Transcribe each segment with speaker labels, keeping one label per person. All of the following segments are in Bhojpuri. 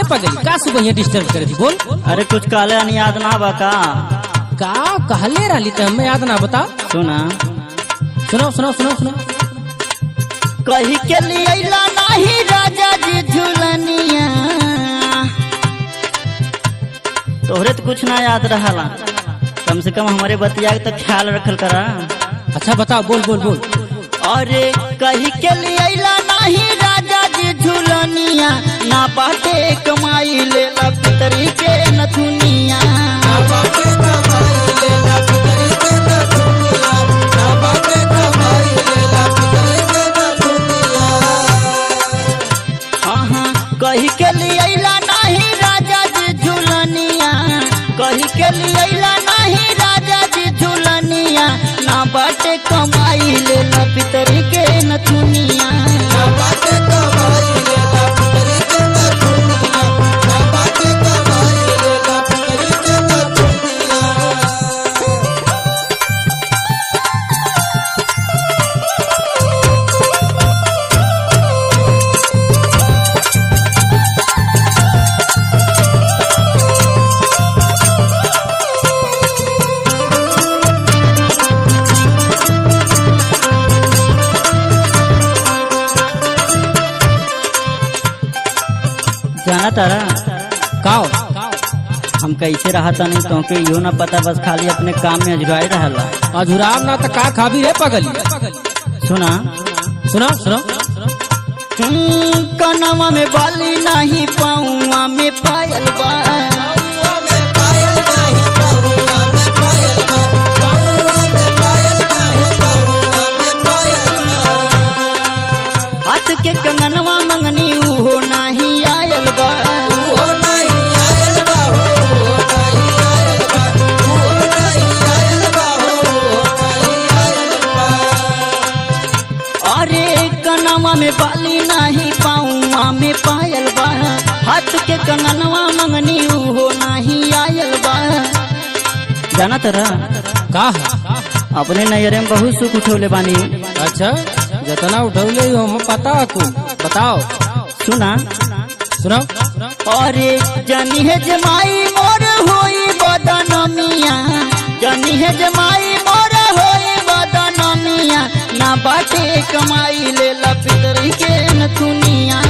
Speaker 1: पगली का सुबह यहाँ डिस्टर्ब करे थी बोल।
Speaker 2: अरे कुछ काले नहीं याद ना बका
Speaker 1: का कहले रही तो हमें याद ना बता।
Speaker 2: सुना
Speaker 1: सुनाओ सुनाओ सुनाओ सुनाओ।
Speaker 2: कही के लिए नहीं राजा जी झूलनिया तोहरे तो कुछ ना याद रहा कम से कम हमारे बतिया के तो ख्याल रखल करा।
Speaker 1: अच्छा बताओ बोल बोल बोल।
Speaker 2: अरे कही के लिए नहीं राजा जी झूलनिया ना बाटे कमाई ले ला पितरी के नथुनिया कही के लिए नहीं राजा जी झूलनिया कही के लिए नहीं राजा जी झूलनिया ना बाटे कमाई ले ला पितरी के नथुनिया जाना तारा
Speaker 1: काओ
Speaker 2: हम कैसे रहा था नहीं तो के यो ना पता बस खाली अपने काम में अजुराई रहा।
Speaker 1: अजुराब ना तो का खाबी रे पगली।
Speaker 2: सुना
Speaker 1: सुनाओ सुनाओ।
Speaker 2: कनवा में बाली नहीं पाऊँ में पायल बा हाथ के कंगनवा मंगनी हो नहीं आयल बा अरे कनवा में बाली नहीं पाऊँ में पायल बा हाथ के कंगनवा मंगनी हो नहीं आयल बा। जाना तरा
Speaker 1: का
Speaker 2: अपने नैयरे में बहुत सुख उठौले बानी।
Speaker 1: अच्छा जितना उठौले हम पता कुल बताओ।
Speaker 2: सुना
Speaker 1: सुनाओ।
Speaker 2: अरे जानी है जमाई मोर होई बदनमिया जानी है जमाई मोर होई बदनमिया ना बाटे कमाई ले ला पितरी के नथुनिया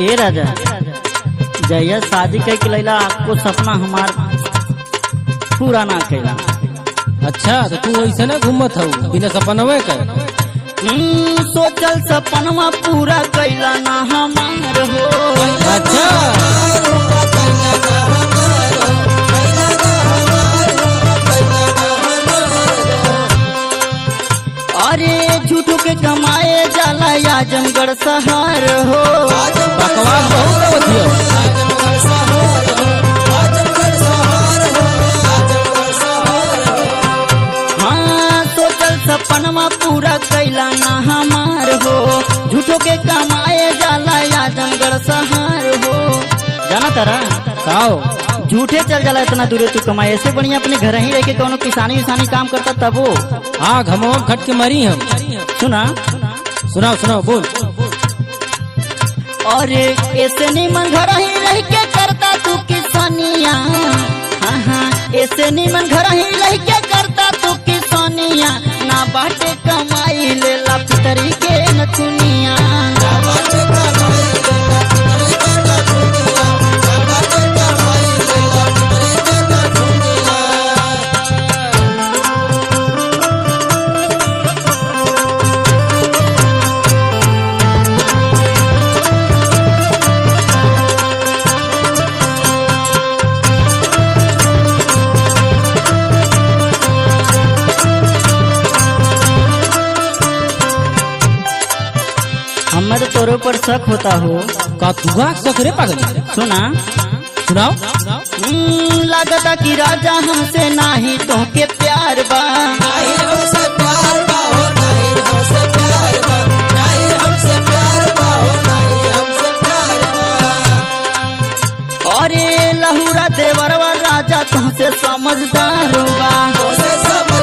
Speaker 2: ए राजा जया शादी कह के लैला आपको सपना हमार पूरा ना कैला।
Speaker 1: अच्छा तो तू ऐसे ना घूमत हो बिना सपनवे कर।
Speaker 2: सोचल सपनवा पूरा कैला ना हमार हो।
Speaker 1: अच्छा
Speaker 2: अरे झूठो के कमाए जाला आजमगढ़ शहर हो।
Speaker 1: बकवास बहुत होती
Speaker 2: हाँ सोचल सपनमा पूरा कैला ना हमार हो झूठो के कमाए जाला आजमगढ़ शहर हो। जाना तारा
Speaker 1: काओ
Speaker 2: झूठे चल जाला इतना दूर तू कमाए ऐसे बढ़िया अपने घर ही रह के कोनो किसानी विसानी काम करता तब वो।
Speaker 1: हाँ घमो खट के मरी हम।
Speaker 2: सुना
Speaker 1: सुनाओ सुनाओ बोल।
Speaker 2: अरे ऐसे नहीं मन घर ही रह के करता तू किसानिया हाँ ऐसे नहीं मन घर ही रह के करता तू किसानिया ना बाटे कमाई ले ला पितरी के नथुनिया हमरा तो तोरे ऊपर शक होता हो।
Speaker 1: का तुगा सकरे पागल
Speaker 2: सुना
Speaker 1: सुनाओ
Speaker 2: लगता कि राजा हमसे नाही तो के प्यार बा। अरे लहुरा देवरवा राजा तुमसे समझदार बा।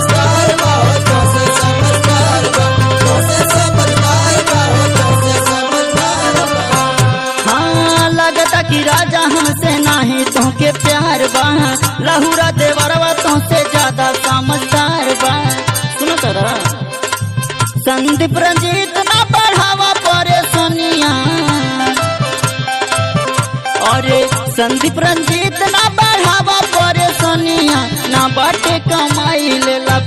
Speaker 2: हाँ लगता कि राजा हमसे नाही तो के प्यार बा। लहुरा देवरवा तुमसे ज्यादा समझदार बा। सुनो तोरा संदीप रंजीत ना बढ़ावा परेशानिया। अरे संदीप रंजीत ना बढ़ावा परेशानिया ना बाटे कमाई लेला।